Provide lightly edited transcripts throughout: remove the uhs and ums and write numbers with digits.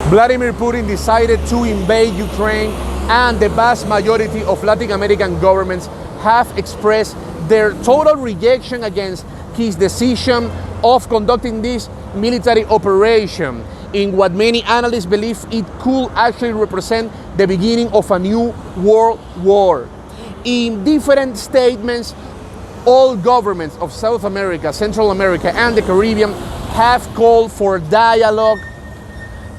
Vladimir Putin decided to invade Ukraine, and the vast majority of Latin American governments have expressed their total rejection against his decision of conducting this military operation in what many analysts believe it could actually represent the beginning of a new world war. In different statements, all governments of South America, Central America, and the Caribbean have called for dialogue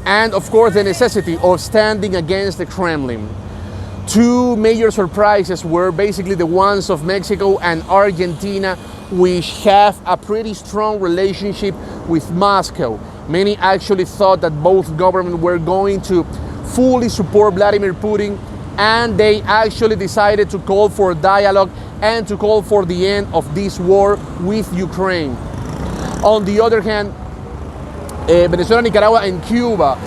and, of course, the necessity of standing against the Kremlin. Two major surprises were basically the ones of Mexico and Argentina, which have a pretty strong relationship with Moscow. Many actually thought that both governments were going to fully support Vladimir Putin, and they actually decided to call for dialogue and to call for the end of this war with Ukraine. On the other hand, Venezuela, Nicaragua, and Cuba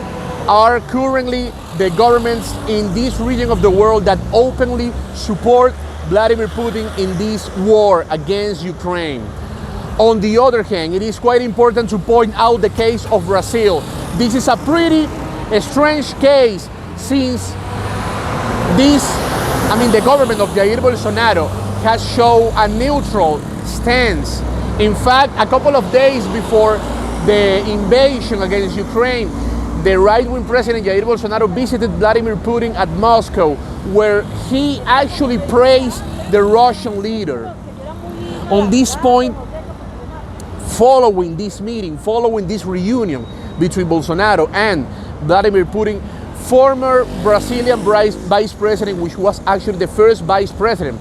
are currently the governments in this region of the world that openly support Vladimir Putin in this war against Ukraine. On the other hand, it is quite important to point out the case of Brazil. This is a pretty strange case, since the government of Jair Bolsonaro has shown a neutral stance. In fact, a couple of days before the invasion against Ukraine, the right-wing president Jair Bolsonaro visited Vladimir Putin at Moscow, where he actually praised the Russian leader. On this point, following this meeting, following this reunion between Bolsonaro and Vladimir Putin, former Brazilian vice president, which was actually the first vice president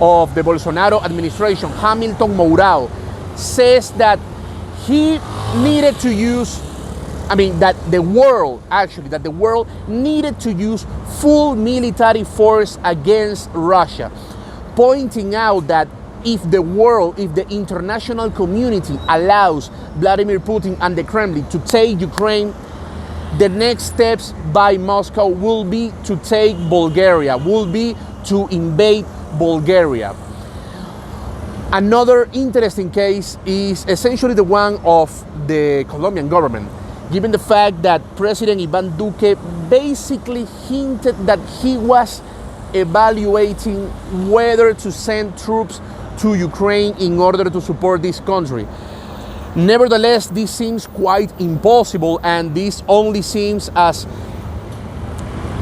of the Bolsonaro administration, Hamilton Mourão, says that he needed to use, that the world needed to use full military force against Russia, pointing out that if the international community allows Vladimir Putin and the Kremlin to take Ukraine, the next steps by Moscow will be to take Bulgaria, will be to invade Bulgaria. Another interesting case is essentially the one of the Colombian government, given the fact that President Iván Duque basically hinted that he was evaluating whether to send troops to Ukraine in order to support this country. Nevertheless, this seems quite impossible, and this only seems as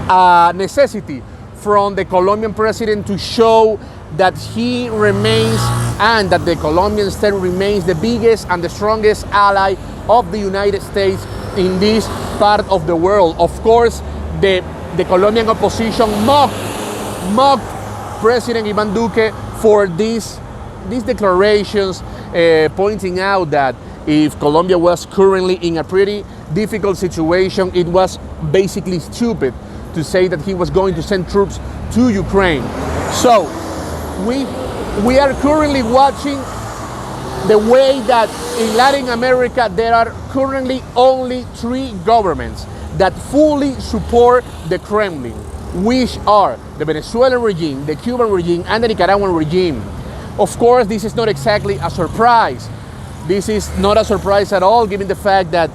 a necessity from the Colombian president to show that he remains, and that the Colombian state remains, the biggest and the strongest ally of the United States in this part of the world. Of course, the Colombian opposition mocked President Iván Duque for these declarations, pointing out that if Colombia was currently in a pretty difficult situation, it was basically stupid to say that he was going to send troops to Ukraine. So we are currently watching the way that in Latin America there are currently only 3 governments that fully support the Kremlin, which are the Venezuelan regime, the Cuban regime, and the Nicaraguan regime. Of course, this is not exactly a surprise. This is not a surprise at all, given the fact that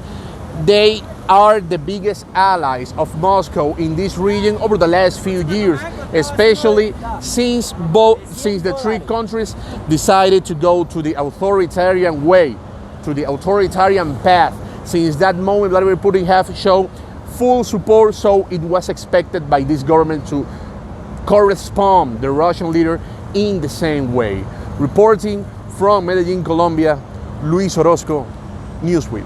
they are the biggest allies of Moscow in this region over the last few years, especially since the 3 countries decided to go to the authoritarian way, to the authoritarian path. Since that moment, Vladimir Putin has shown full support, so it was expected by this government to correspond the Russian leader in the same way. Reporting from Medellin, Colombia, Luis Orozco, Newsweek.